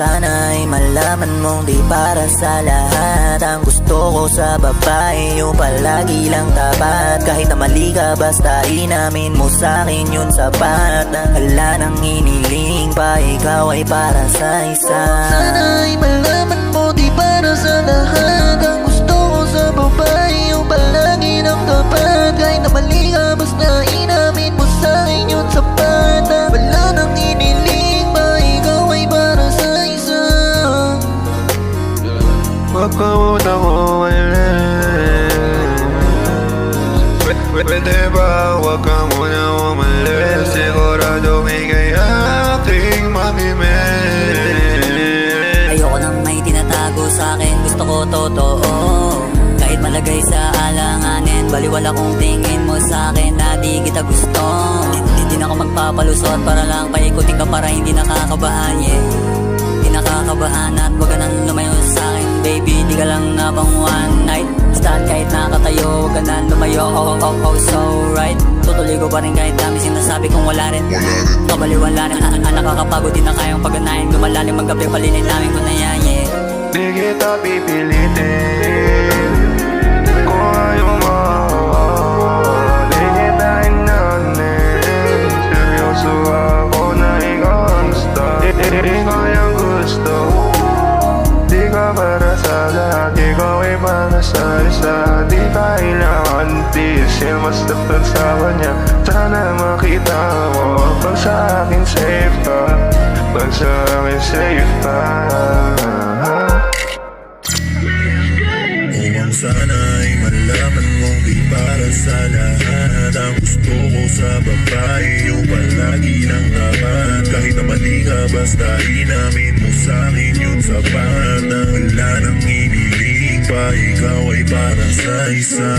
sana'y malaman mong di para sa lahat. Ang gusto ko sa babae, yung palagi lang tapat. Kahit na mali ka, basta inamin mo sa'kin yun sapat. Wala nang iniling pa, ikaw ay para sa isa. Sana'y malaman mo di para sa lahat. Ang gusto ko sa babae, yung palagi lang tapat. Kahit na mali ka, basta inamin mo sa'kin yun sapat. Wala nang iniling pa, ikaw ay para sa isa. Wag ka muna umalis. Pwede ba wag ka muna umalis? Siguradong ika'y aking mamimiss. Ayoko nang may tinatago sa'kin, gusto ko totoo. Kahit malagay sa alanganin, baliwala kung tingin mo sa'kin na di kita gusto. Hindi na ako magpapalusot para lang paikutin ka para hindi nakakabahan, yeah. Hindi nakakabahan at wag ka nang lumayo sa'kin, baby. Di ka lang na pang one night stand. Kahit nakatayo, wag ka nang lumayo, oh, so right. Tutuloy ko pa rin kahit dami sinasabi kong wala rin. Kabaliwala rin, nakakapagod din na kayang paganahin. Lumalalim maggabi, palinin namin ko na yan, yeah. Di kita pipilitin kung ayaw mo. Di kita inanin. Seryoso ako na ikaw ang star. Ikaw yung gusto. Di ka para sa lahat, ikaw ay para sa isa. Di kailangan tiisin, basta pag sa kanya. Sana makita mo, pag sa akin safe ka. Pag sa akin safe ka. Kung sana'y malaman mong di para sa lahat. Ang gusto ko sa babae, yung palagi lang tapat. Kahit na mali ka, basta inamin mo sa'kin yun sapat. Na wala nang iniling pa, ikaw ay para sa isa.